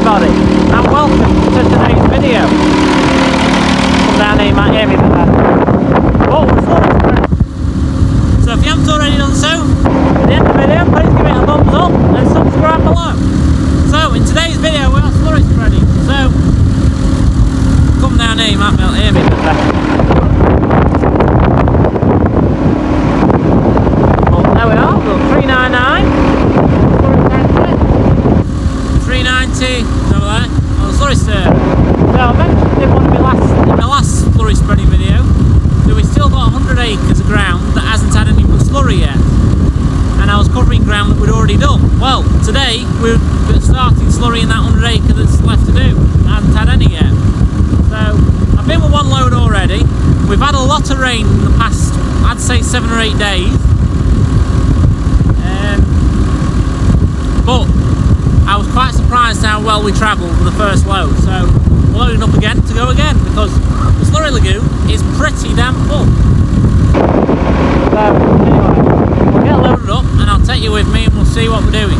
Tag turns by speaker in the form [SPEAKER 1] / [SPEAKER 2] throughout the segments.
[SPEAKER 1] everybody, and welcome to today's video. Come down here, you might hear me better. Oh, so if you haven't already done so, at the end of the video, please give it a thumbs up and subscribe below. So in today's video we are slurry spreading, so come down here, you might be able to hear me better. Well, there we are, we're 399. 390 over there on the slurry stir. So I mentioned in one of my last slurry spreading video that we still got 100 acres of ground that hasn't had any slurry yet, and I was covering ground that we'd already done. Well, today we're starting slurry in that 100 acre that's left to do. I haven't had any yet. So I've been with one load already. We've had a lot of rain in the past, I'd say 7 or 8 days, but I was quite surprised how well we travelled with the first load, so we're loading up again to go again because the Slurry Lagoon is pretty damn full. So anyway, we'll get loaded up and I'll take you with me and we'll see what we're doing.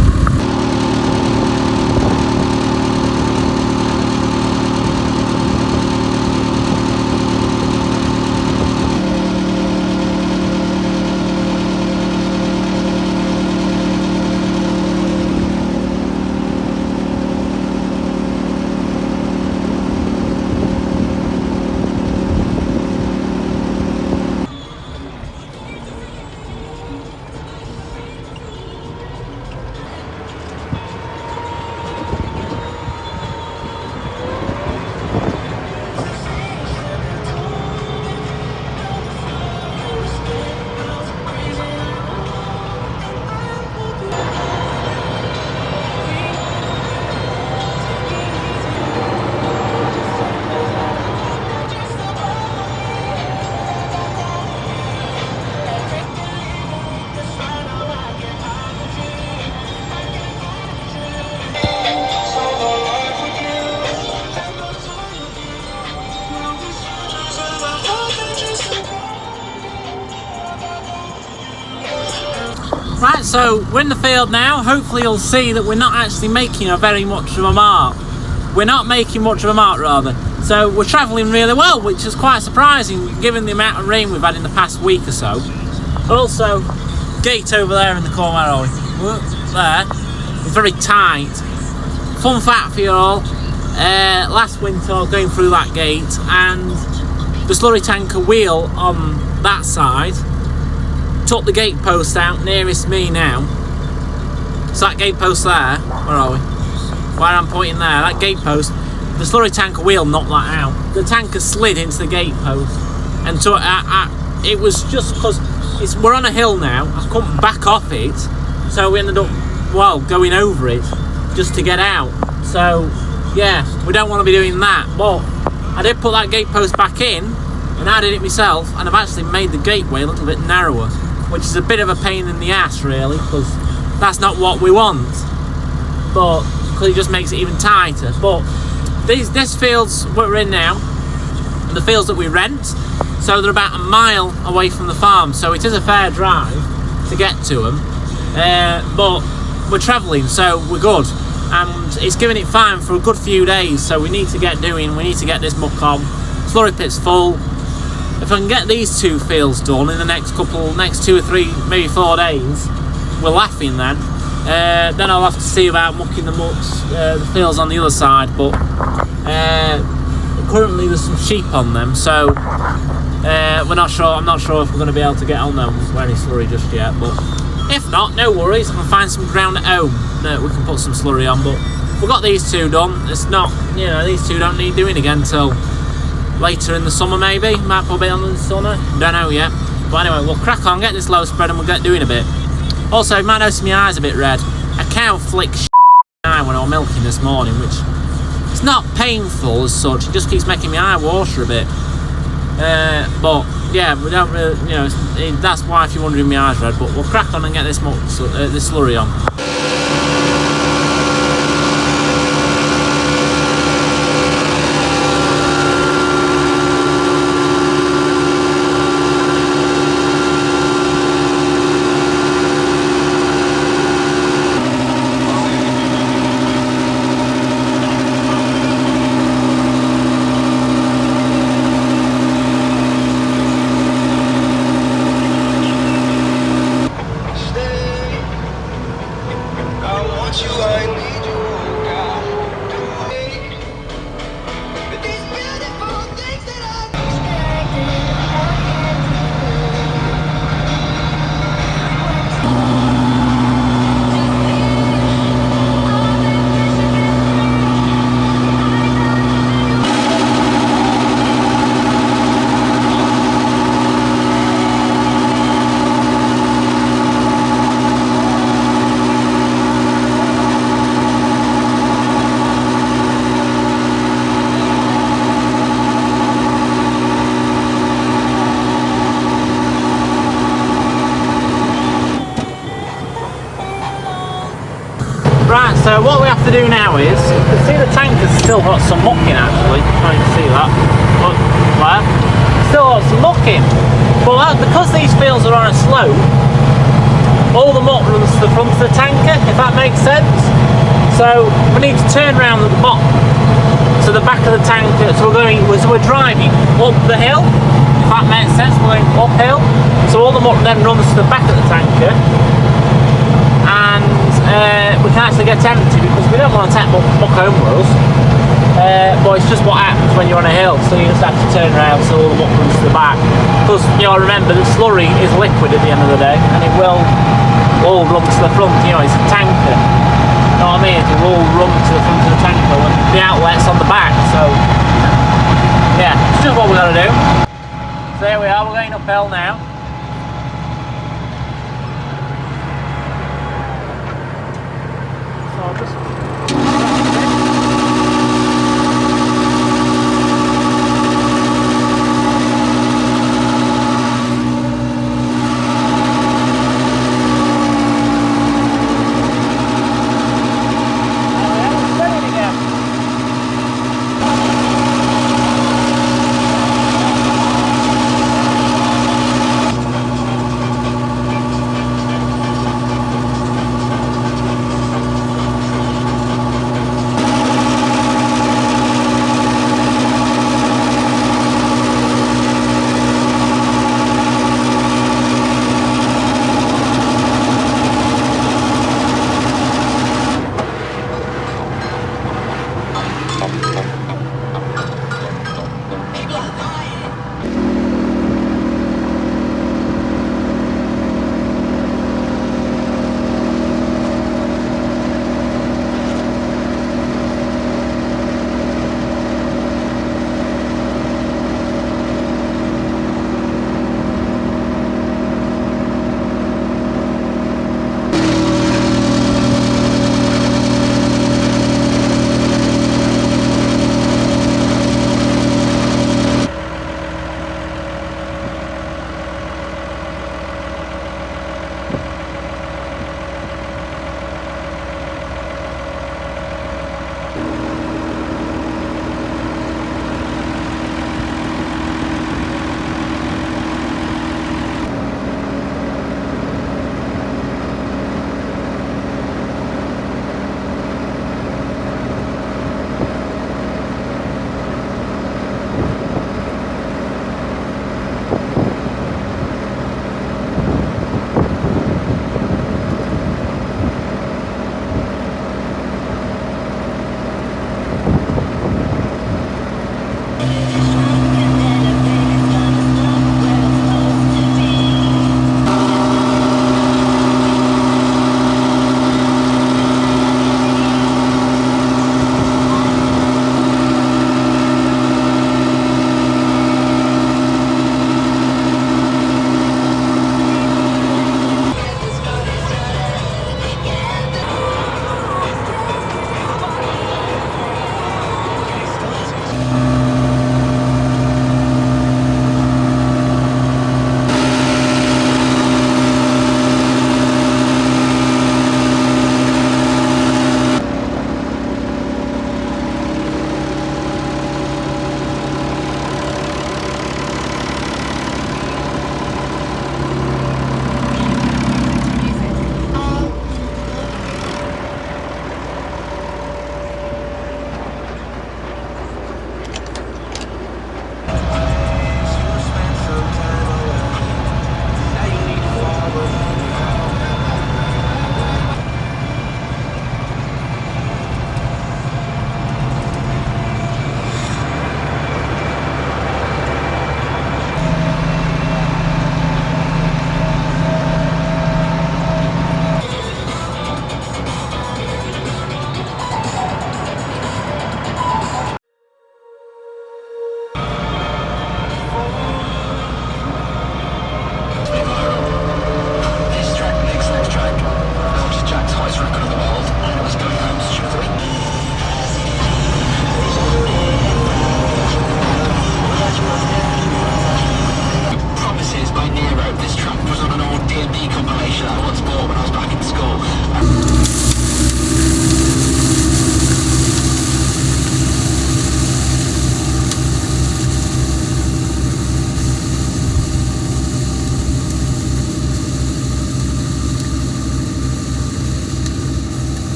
[SPEAKER 1] Right, so we're in the field now. Hopefully you'll see that we're not actually making very much of a mark. We're not making much of a mark, rather. So we're travelling really well, which is quite surprising given the amount of rain we've had in the past week or so. Also, gate over there in the corner, where are we? There. It's very tight. Fun fact for you all, last winter going through that gate and the slurry tanker wheel on that side took the gate post out nearest me now. So that gate post there, where are we? Where I'm pointing there, that gate post, the slurry tanker wheel knocked that out. The tanker slid into the gate post, and so it was just because we're on a hill now. I couldn't back off it, so we ended up going over it just to get out. So yeah, we don't want to be doing that. But I did put that gate post back in, and I did it myself, and I've actually made the gateway a little bit narrower, which is a bit of a pain in the ass really, because that's not what we want, but because it just makes it even tighter. But this field's what we're in now, the fields that we rent, so they're about a mile away from the farm, so it is a fair drive to get to them, but we're travelling, so we're good, and it's giving it fine for a good few days. So we need to get doing, we need to get this muck on. Slurry pit's full. If I can get these two fields done in the next 2 or 3, maybe 4 days, we're laughing then. Then I'll have to see about mucking the fields on the other side, but currently there's some sheep on them, so we're not sure. I'm not sure if we're going to be able to get on them with any slurry just yet, but if not, no worries. I can find some ground at home that we can put some slurry on. But if we've got these two done, it's not, these two don't need doing again till later in the summer maybe. Might put a bit on in the summer, don't know yet. But anyway, we'll crack on, get this low spread, and we'll get doing a bit. Also, you might notice my eyes a bit red. A cow flicked eye when I was milking this morning, which it's not painful as such, it just keeps making my eye water a bit. But yeah, we don't really, that's why if you're wondering my eyes red. But we'll crack on and get this slurry on. Right, so what we have to do now is, you can see the tank has still got some muck in actually, try to see that, look there, still got some muck in, but because these fields are on a slope, all the muck runs to the front of the tanker, if that makes sense. So we need to turn around at the bottom, to the back of the tanker, so we're driving up the hill, if that makes sense, we're going uphill, so all the muck then runs to the back of the tanker, and we can actually get empty because we don't want to take muck home with us, but it's just what happens when you're on a hill, so you just have to turn around so all the muck runs to the back, because you know, remember the slurry is liquid at the end of the day, and it will all run to the front, you know, it's a tanker. You know what I mean? It will all run to the front of the tanker when the outlet's on the back, so yeah, it's just what we're going to do. So here we are, we're going uphill now. So I'll just...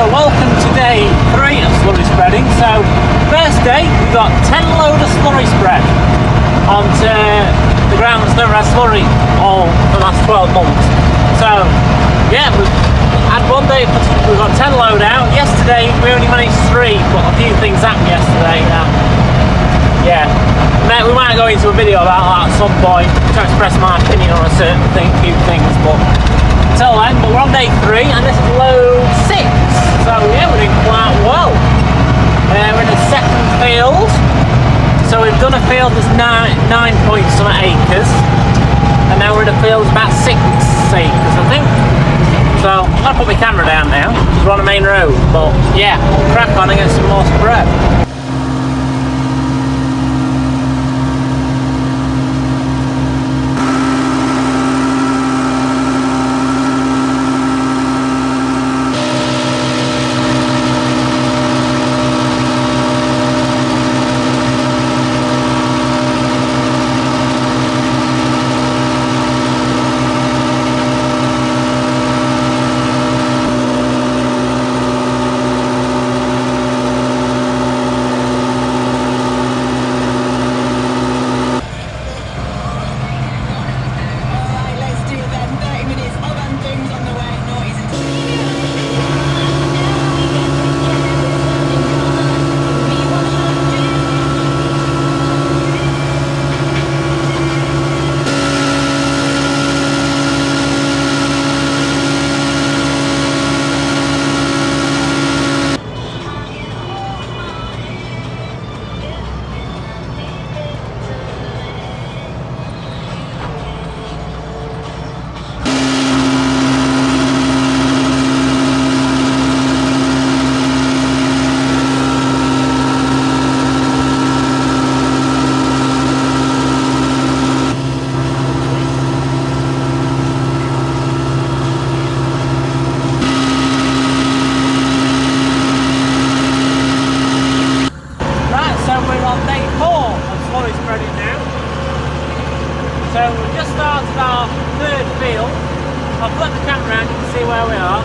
[SPEAKER 1] so welcome to day 3 of slurry spreading. So, first day, we got 10 load of slurry spread onto the ground that's never had slurry all the last 12 months. So, yeah, we've had one day, we got 10 load out. Yesterday, we only managed 3, but a few things happened yesterday. Yeah, we might go into a video about that at some point to express my opinion on a certain few things, but until then, but we're on day 3 and this is load 6, so yeah, we're doing quite well. We're in the second field, so we've done a field that's 9 point some acres, and now we're in a field that's about 6 acres, I think. So I'm gonna put my camera down now because we're on the main road, but yeah, we'll crack on and get some more spread. So we've just started our third field. I'll flip the camera around, you can see where we are.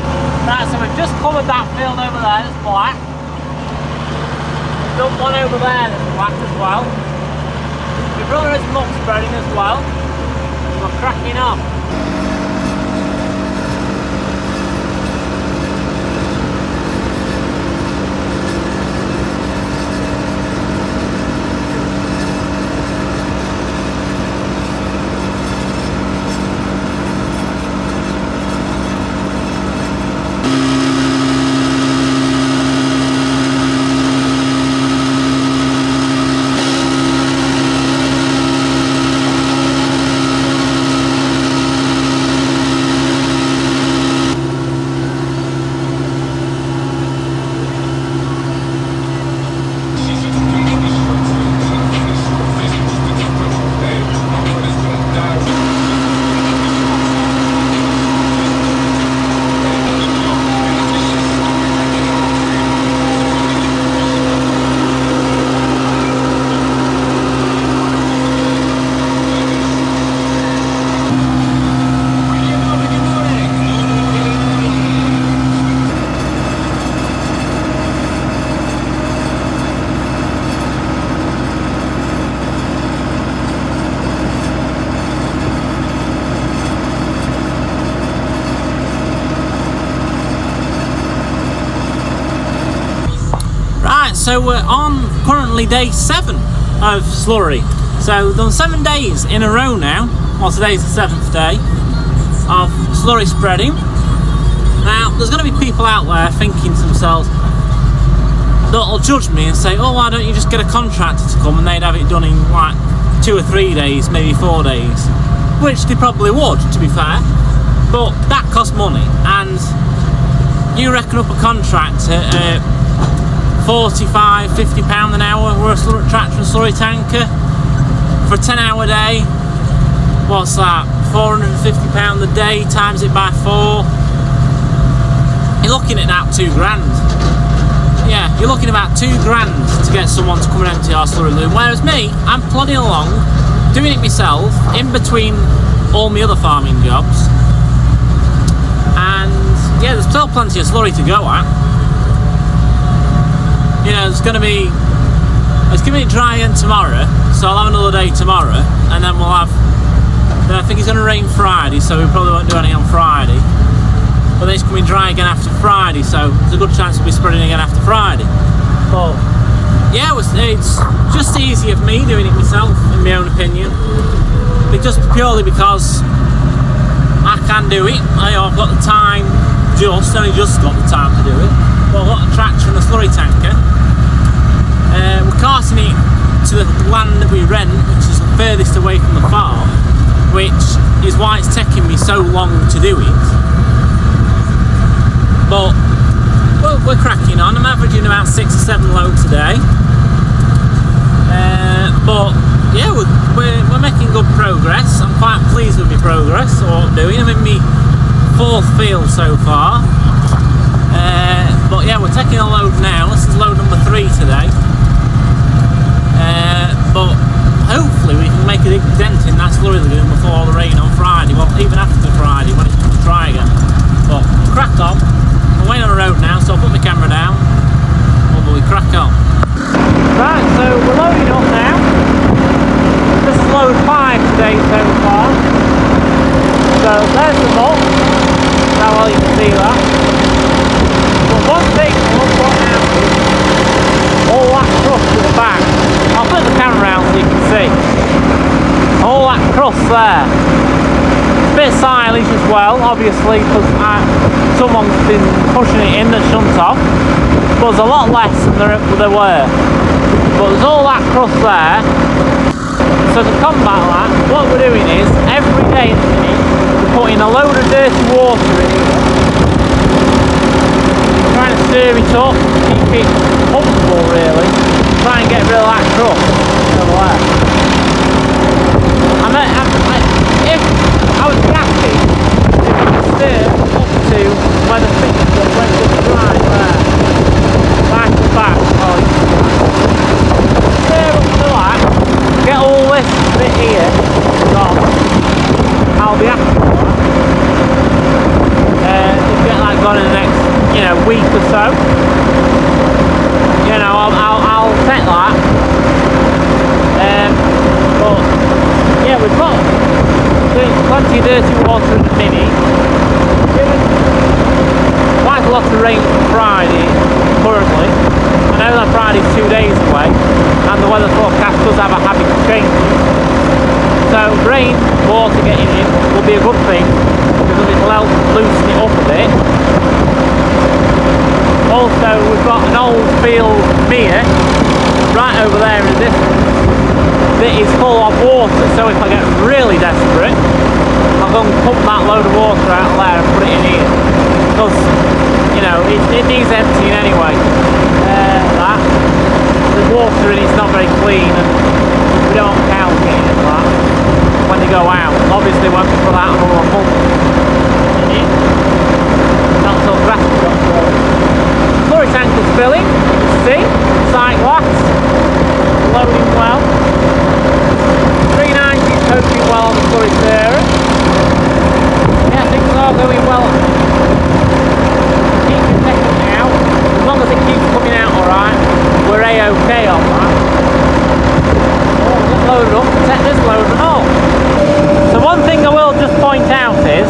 [SPEAKER 1] Right, so we've just covered that field over there that's black. We've done one over there that's black as well. My brother is muck spreading as well. We're cracking on. So we're on currently day 7 of slurry. So we've done 7 days in a row now. Well, today's the 7th day of slurry spreading. Now, there's going to be people out there thinking to themselves, that'll judge me and say, oh, why don't you just get a contractor to come and they'd have it done in like 2 or 3 days, maybe 4 days. Which they probably would, to be fair. But that costs money, and you reckon up a contractor £45, £50 an hour for a slurry tractor and slurry tanker for a 10-hour day. What's that? £450 a day, times it by 4. You're looking at about £2 grand. Yeah, you're looking at about £2 grand to get someone to come and empty our slurry loom. Whereas me, I'm plodding along, doing it myself, in between all my other farming jobs. And yeah, there's still plenty of slurry to go at. you know, it's going to be dry again tomorrow, so I'll have another day tomorrow, and then we'll have. Then I think it's going to rain Friday, so we probably won't do anything on Friday. But then it's going to be dry again after Friday, so there's a good chance we'll be spreading again after Friday. But yeah, it's just easier for me doing it myself, in my own opinion. But just purely because I can do it. I've got the time, only just got the time to do it. But I've got a tractor and a slurry tanker. We're carting it to the land that we rent, which is the furthest away from the farm, which is why it's taking me so long to do it. But we're cracking on. I'm averaging about 6 or 7 loads a day. But yeah, we're making good progress. I'm quite pleased with my progress, what I'm doing. I'm in my 4th field so far. But yeah, we're taking a load now. This is load number 3 today. But hopefully we can make a big dent in that Slurry Lagoon before the rain on Friday. Well, even after Friday when it's going to dry again. But crack on. I'm way on the road now, so I'll put my camera down. But we crack on. Right, so we're loading up now. This is load 5 today so far. So there's the mop. How well you can see that. But one thing I want to point out is all that crust at the back. I'll put the camera around so you can see. All that crust there. It's a bit of silage as well, obviously, because someone's been pushing it in that shouldn't have. But there's a lot less than there were. But there's all that crust there. So to combat that, what we're doing is, every day at the minute, we're putting a load of dirty water in here. Trying to stir it up, keep it pumpable really. Try and get rid of that crust over there. If I was happy, if I could stir up to where the fish got where it's dry there. Back to back. Stir up to that, get all this bit here gone. I'll be happy with that. Get that gone in the next, week or so. I'll take that. But yeah, we've got plenty of dirty water at the minute. Quite a lot of rain for Friday currently. I know that Friday's 2 days away, and the weather forecast does have a habit of changing. So rain, water getting in will be a good thing because it'll help loosen it up a bit. Also, we've got an old field mere right over there in the distance that is full of water, so if I get really desperate, I'll go and pump that load of water out of there and put it in here, because it needs emptying anyway. The water in it's not very clean, and we don't want cows getting into that when they go out. Obviously won't put that on all the pump in it. That's all grass we've got to grow. Slurry tanker's filling, see, sight glass, loading well. 390 coping well on the slurry stirrer. Yeah, things are going well. Keep it taking out. As long as it keeps coming out alright, we're A-OK on that. Oh, just load it up, set this load and all. So one thing I will just point out is,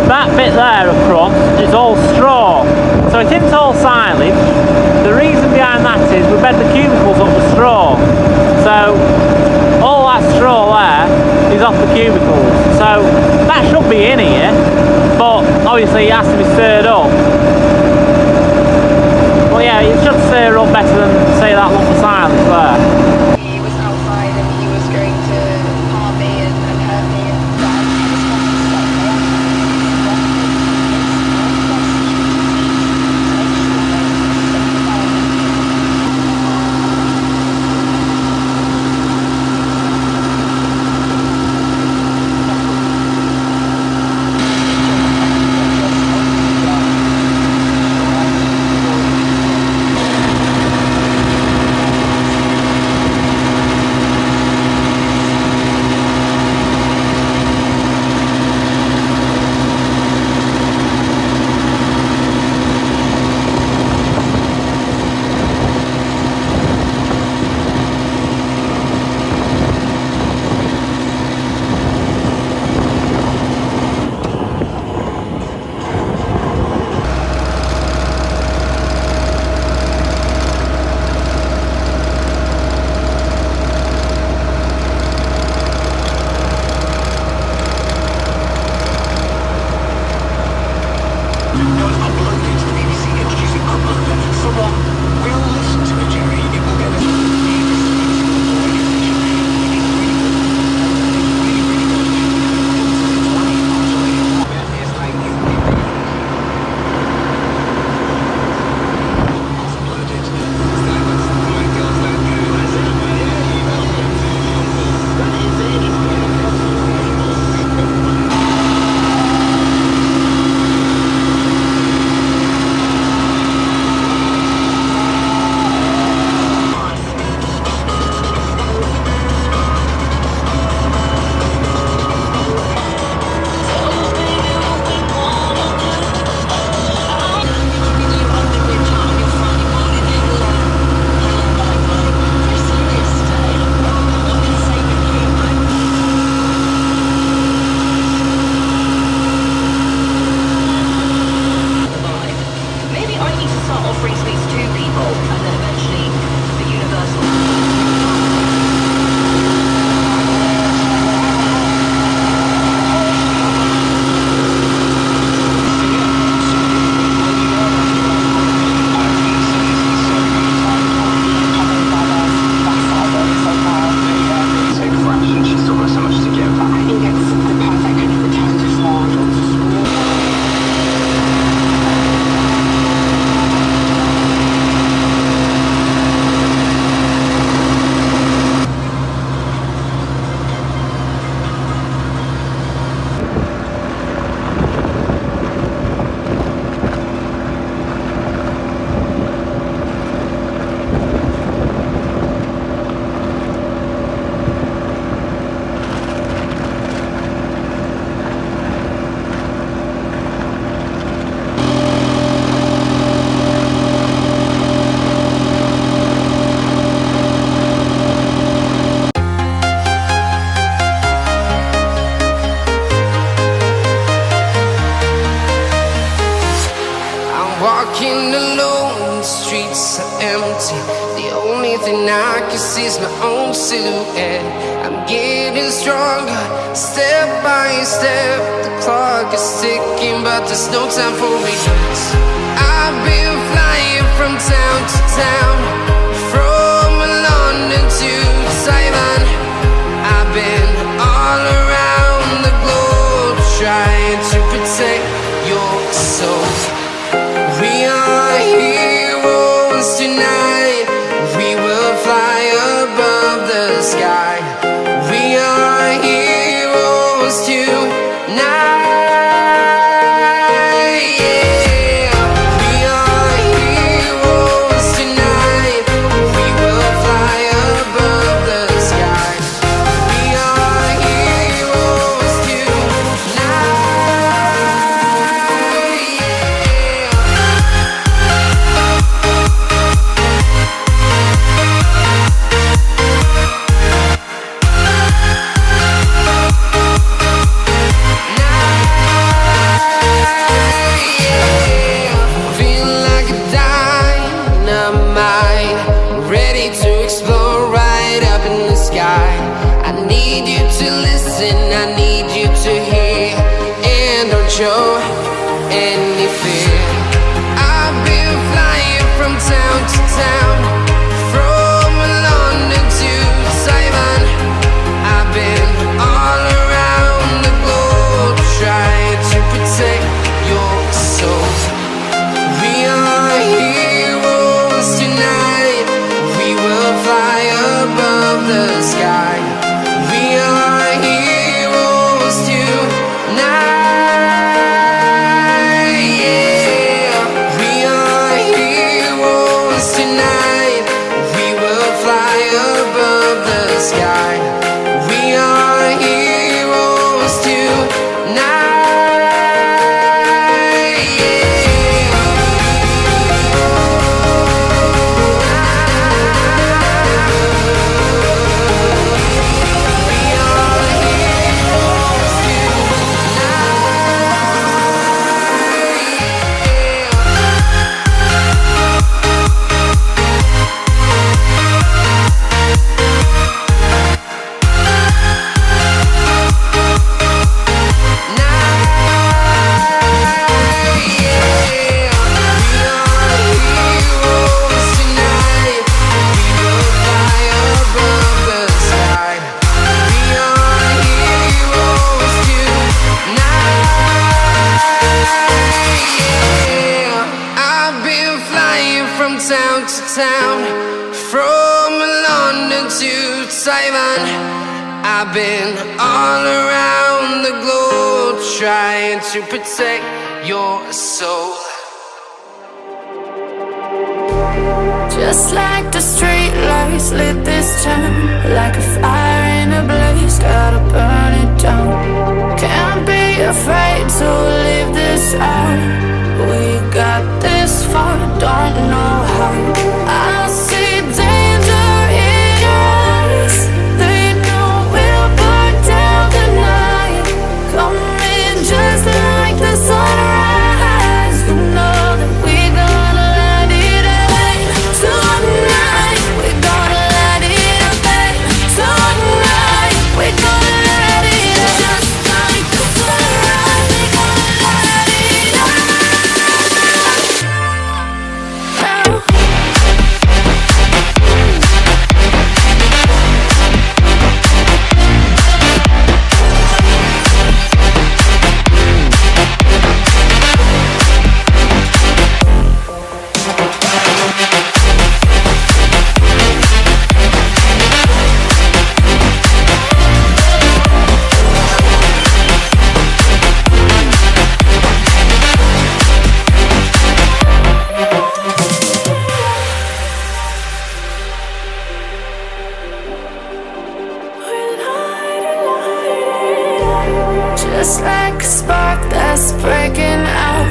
[SPEAKER 1] that bit there across is all straw. So it isn't all silage. The reason behind that is we bed the cubicles up with straw. So all that straw there is off the cubicles. So that should be in here, but obviously it has to be stirred up. Well, yeah, it should stir up better than, say, that lump of silage there.
[SPEAKER 2] He was outside and he was going to harm me and hurt me and die. I just wanted to stop him.
[SPEAKER 3] sees my own silhouette. I'm getting stronger, step by step. The clock is ticking, but there's no time for me. I've been flying from town to town, from London to Taiwan. I've been all around the globe, trying to protect your soul. We are heroes tonight. We will fly above the sky. We are heroes tonight. Show any fear. I've been flying from town to town, from London to Taiwan. I've been all around the globe, trying to protect your soul. We are heroes tonight. We will fly above the sky. We are heroes tonight. Town to town, from London to Taiwan. I've been all around the globe, trying to protect your soul.
[SPEAKER 4] Just like the street lights lit this town, like a fire in a blaze, gotta burn it down. Can't be afraid to leave this out. We got this far, don't know how. I see danger in your eyes. They know we'll burn down the night. Coming just like the sunrise. You know that we're gonna light it up tonight. We're gonna light it up tonight. We're gonna light it up just like the sunrise. We're gonna light it up. Just like a spark that's breaking out.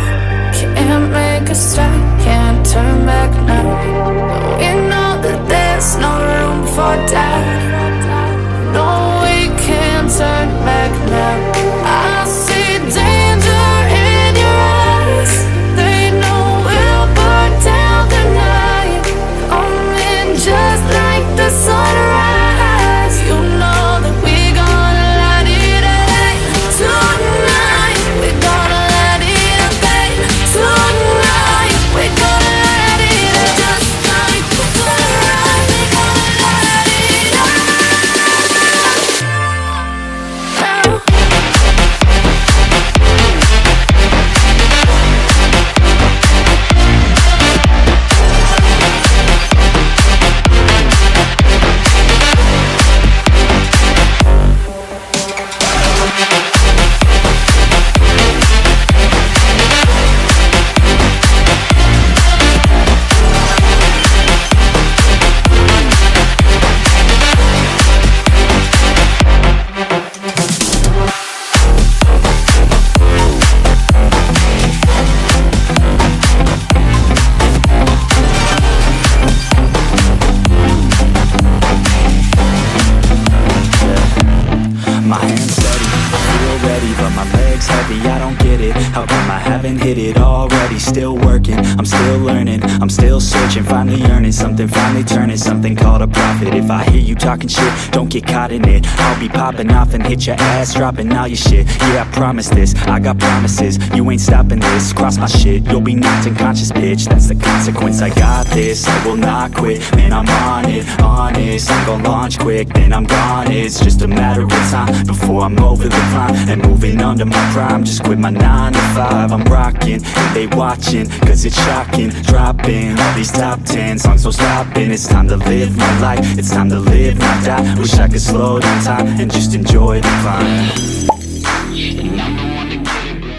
[SPEAKER 4] Can't make a stop, can't turn back now. We know that there's no room for doubt. No, we can't turn back now. I see danger in your eyes. They know we'll burn down the night. Coming just like the sun.
[SPEAKER 5] How come I haven't hit it already? Still working, I'm still learning, I'm still searching, finally earning something, finally turning something called a profit. If I hear you talking shit, don't get caught in it. I'll be popping off and hit your ass, dropping all your shit. Yeah, I promise this, I got promises. You ain't stopping this, cross my shit, you'll be knocked unconscious, bitch. That's the consequence, I got this, I will not quit. Man, I'm on it, honest, I'm gon' launch quick, then I'm gone. It's just a matter of time before I'm over the climb and moving under my prime. Just quit my 9 to 5, I'm rocking, and they watching, cause it's shocking. Dropping all these top 10 songs, so stopping. It's time to live my life, it's time to live, not die. Wish I could slow down time and just enjoy the climb. And I'm the one to get it, bro.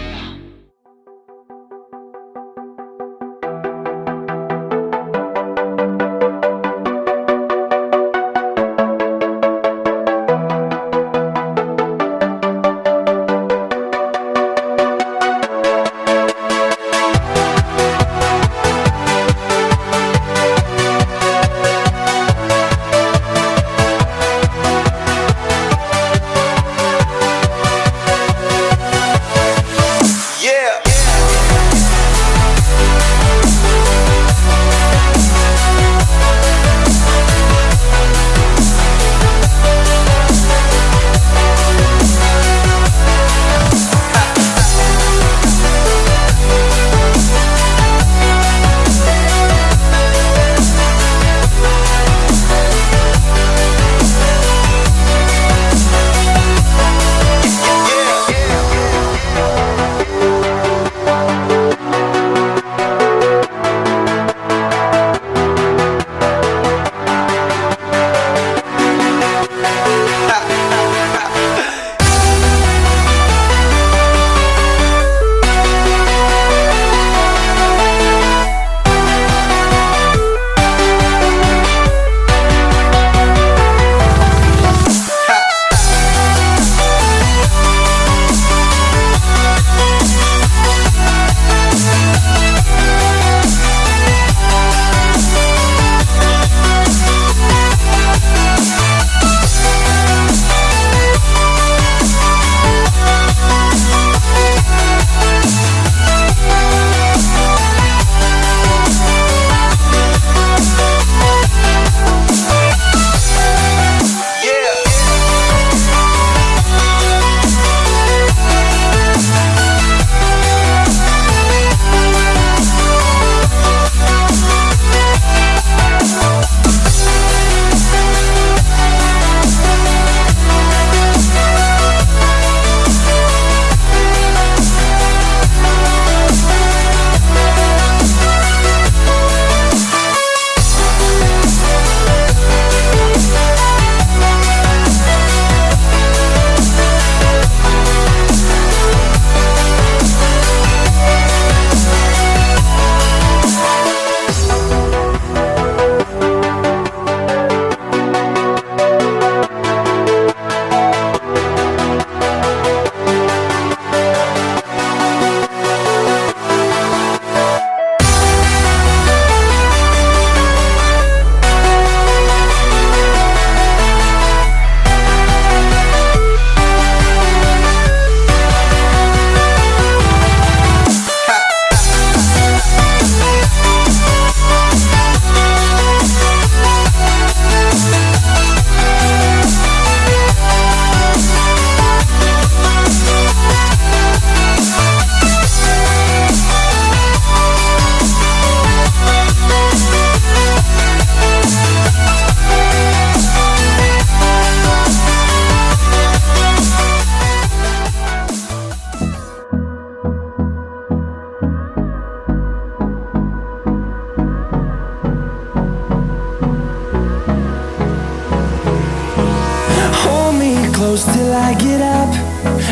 [SPEAKER 6] close till I get up.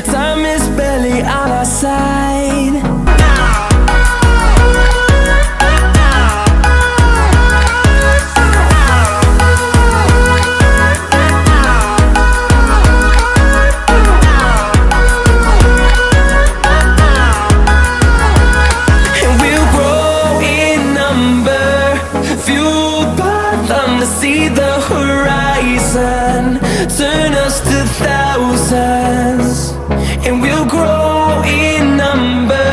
[SPEAKER 6] Time is barely on our side. And we'll grow in number, fueled by them to see the horizon, turn us to thousands. And we'll grow in number,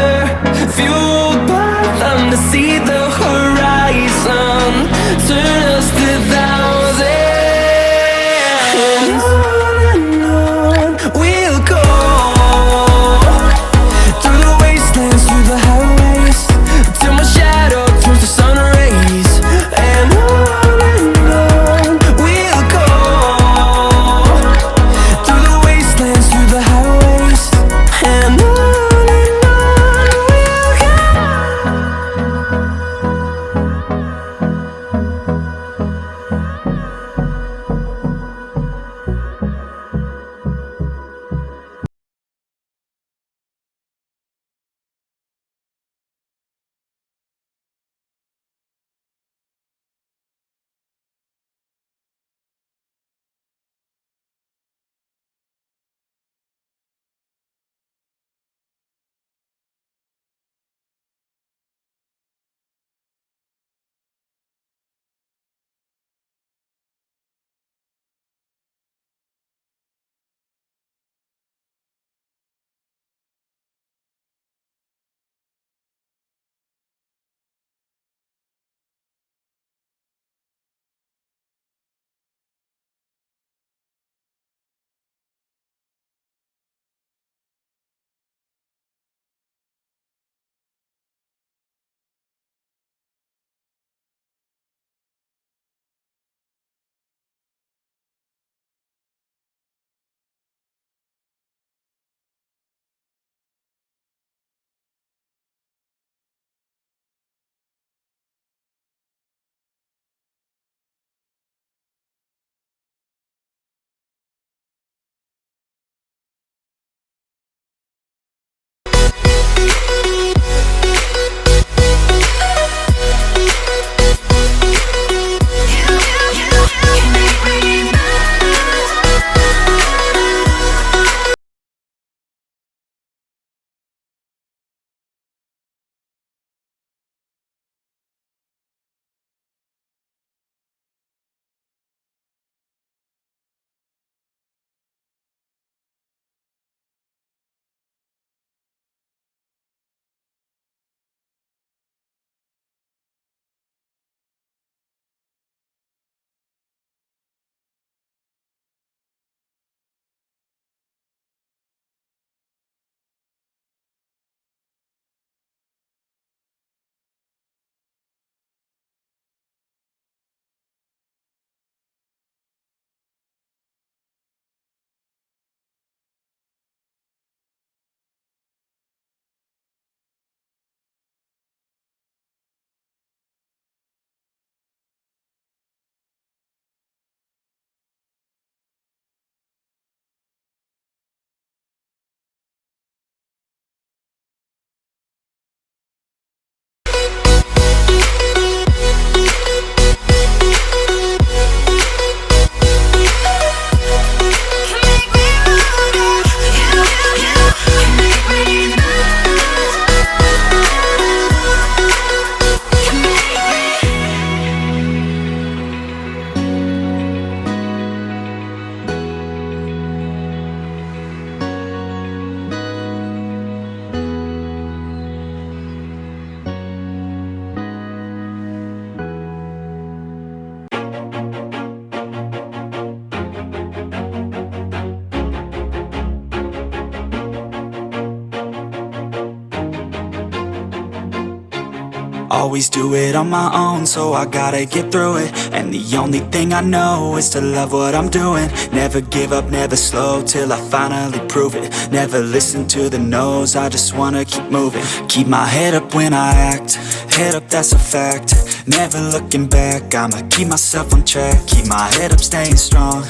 [SPEAKER 5] Always do it on my own, so I gotta get through it. And the only thing I know is to love what I'm doing. Never give up, never slow, till I finally prove it. Never listen to the no's, I just wanna keep moving. Keep my head up when I act, head up, that's a fact. Never looking back, I'ma keep myself on track. Keep my head up, staying strong,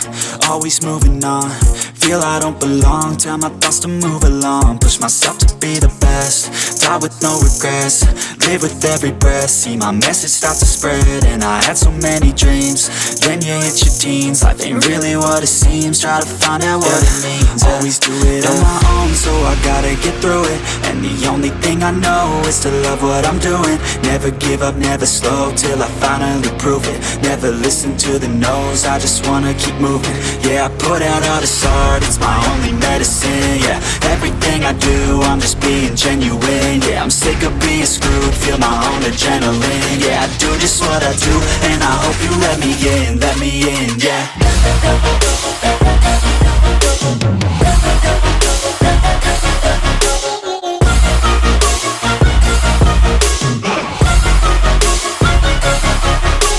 [SPEAKER 5] always moving on. Feel I don't belong, tell my thoughts to move along. Push myself to be the best, die with no regrets. Live with every breath, see my message start to spread. And I had so many dreams, then you hit your teens. Life ain't really what it seems, try to find out what it means. Always do it on my own, so I gotta get through it. And the only thing I know is to love what I'm doing. Never give up, never slow, till I finally prove it. Never listen to the no's, I just wanna keep moving. Yeah, I put out all this art, it's my only medicine. Yeah, everything I do, I'm just being genuine. Yeah, I'm sick of being screwed, feel my own adrenaline. Yeah, I do just what I do, and I hope you let me in, yeah.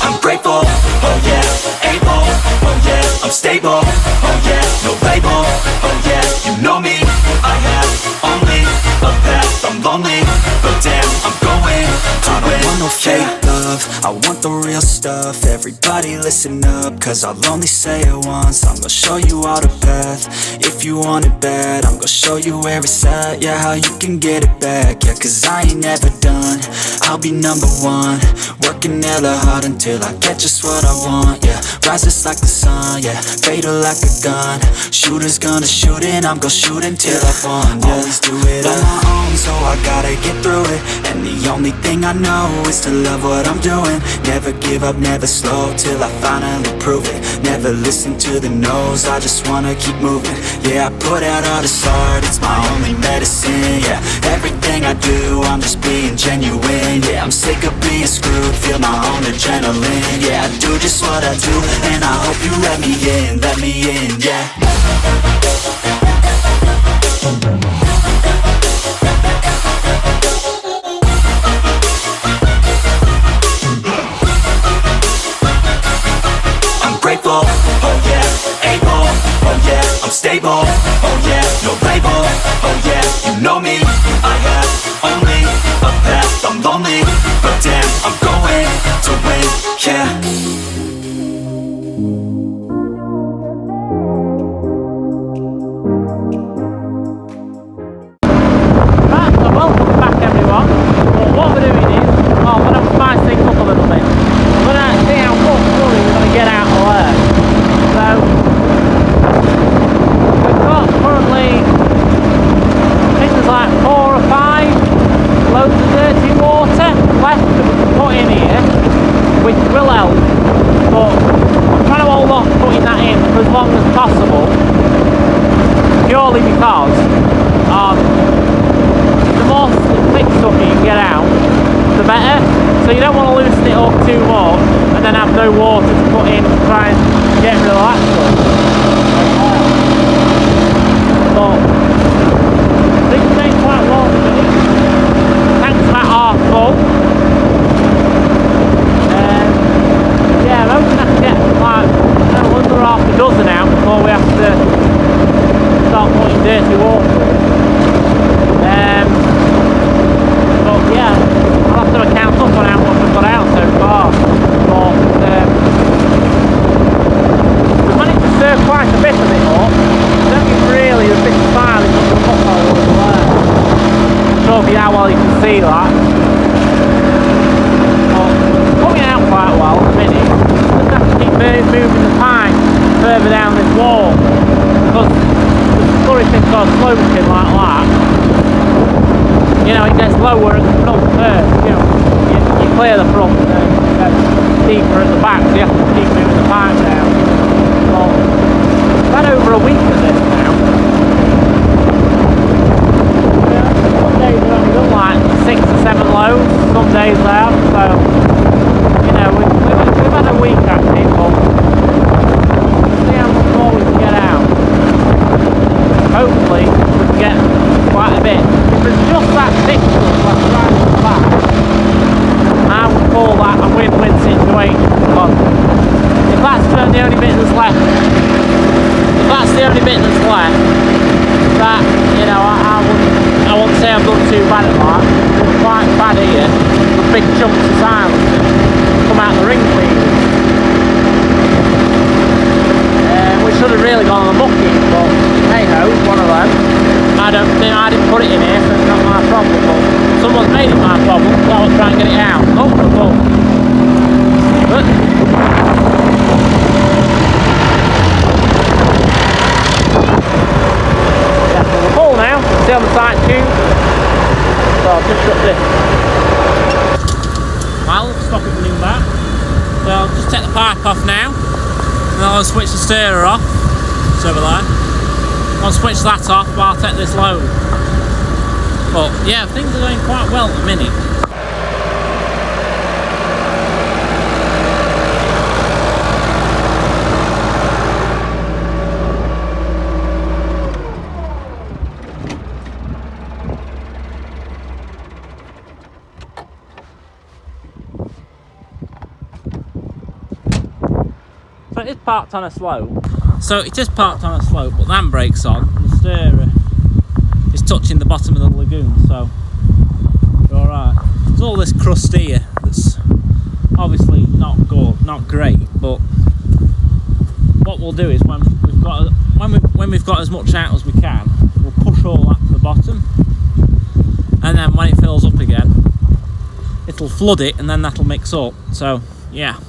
[SPEAKER 5] I'm grateful, oh yeah, able, oh yeah, I'm stable, oh yeah, no label, oh yeah, you know me, I have only a path, I'm lonely, but damn, I'm going to win. I don't want no fake love, I want the real stuff. Everybody listen up, cause I'll only say it once. I'm gonna show you all the path, if you want it bad. I'm gonna show you where it's at, yeah, how you can get it back. Yeah, cause I ain't never done, I'll be number one. Working hella hard until I get just what I want, yeah. Rises like the sun, yeah, fatal like a gun. Shooters gonna shoot and I'm gonna shoot until I won, yeah. Always do it on my own, so I gotta get through it. And the only thing I know is to love what I'm doing. Never give up, never slow, till I finally prove it. Never listen to the no's, I just wanna keep moving. Yeah, I put out all this art, it's my only medicine. Yeah, everything I do, I'm just being genuine. Yeah, I'm sick of being screwed, feel my own adrenaline. Yeah, I do just what I do, and I hope you let me in, yeah. I'm grateful, oh yeah, able, oh yeah, I'm stable, oh yeah, no label, oh yeah, you know me, I have only a path, I'm lonely, but damn, I'm going to win, yeah.
[SPEAKER 1] Welcome back everyone. Well, what we're doing is, I'm going to spice things up a little bit. We're going to see how much Slurry we're going to get out of there. So, we've got currently, I think there's like 4 or 5 loads of dirty water left that we can put in here, which will help. But I'm trying to hold off putting that in for as long as possible, purely because the more thick stuff you can get out, the better. So you don't want to loosen it up too much and then have no water to put in to try and get rid of that stuff. But things take quite long to do. Tank's about half full. Yeah, I'm hoping I can get like under half a dozen out before we have to start putting dirty water. But yeah, I'll have to count up on how much I've got out so far. But we've managed to stir quite a bit of it up. I don't think really the bit of fire is up the bottle over there. I'm sure if you how well you can see that. But it's coming out quite well at the minute. Just have to keep moving the pipe further down this wall. Because the slurry thing's got a slow pin like that. You know, it gets lower at the front first, you know, you clear the front and then it gets deeper at the back, so you have to keep moving the pipe down. Well, we've had over a week of this now. Yeah, some days we've only done like 6 or 7 loads, some days there, so, you know, we've had a week actually, but we'll see how much more we can get out. Hopefully, we can get quite a bit. If it's just that thick stuff left right at the back, only bit that's left. That, you know, I wouldn't say I've done too bad at that. It's quite bad here. The big chunks of silence that come out the ring cleaners. We should have really gone on the bucket, but hey ho, one of them. I didn't put it in here, so it's not my problem, but someone's made it my problem, so I'll try and get it out. Oh, cool. Good. Yeah, so we're full now, still on the side tube. So I'll just got this. I'll stop it running back. So I'll just take the pipe off now. And then I'll switch the stirrer off. It's over there. I'll switch that off while I take this load. But yeah, things are going quite well at the minute. So it is parked on a slope. So it is parked on a slope, but the handbrake's on. The stirrer is touching the bottom of the lagoon, so you're alright. There's all this crust here that's obviously not good, not great, but what we'll do is when we've got as much out as we can, we'll push all that to the bottom, and then when it fills up again, it'll flood it, and then that'll mix up. So yeah.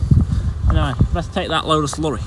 [SPEAKER 1] Anyway, let's take that load of slurry.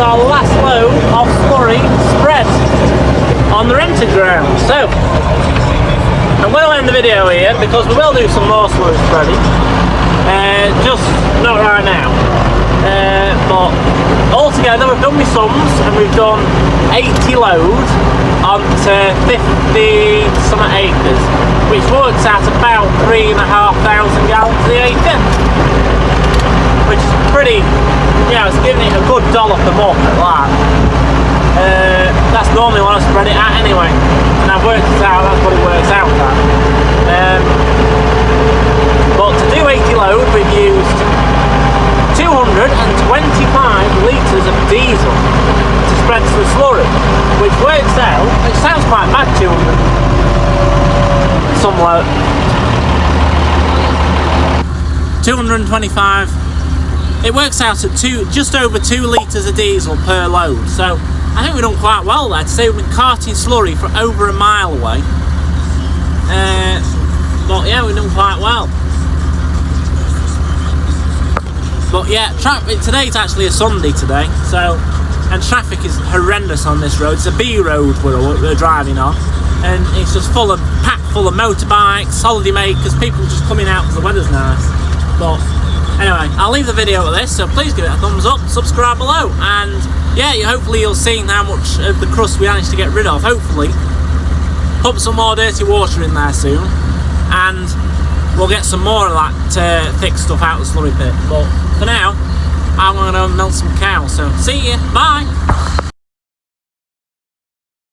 [SPEAKER 1] Our last load of slurry spread on the rented ground. So I'm going to end the video here because we will do some more slurry spreading, just not right now, but altogether we've done my sums and we've done 80 loads onto 50 some acres, which works out about 3,500 gallons the acre. which is pretty, it's giving it a good dollop a month at that. That's normally what I spread it at anyway, and I've worked it out, that's what it works out at. But to do 80 load, we've used 225 litres of diesel to spread to the slurry, which works out, it sounds quite mad, 200 some load. 225, it works out at just over 2 litres of diesel per load, so I think we've done quite well there. To say we've been carting slurry for over a mile away, but yeah, we've done quite well. But yeah, today's actually a Sunday today, so, and traffic is horrendous on this road. It's a B road we're driving on, and it's just packed full of motorbikes, holiday makers, people just coming out because the weather's nice. But anyway, I'll leave the video at this, so please give it a thumbs up, subscribe below, and yeah, hopefully you'll see how much of the crust we managed to get rid of. Hopefully, pump some more dirty water in there soon, and we'll get some more of that thick stuff out of the slurry pit. But for now, I'm going to milk some cows, so see ya, bye!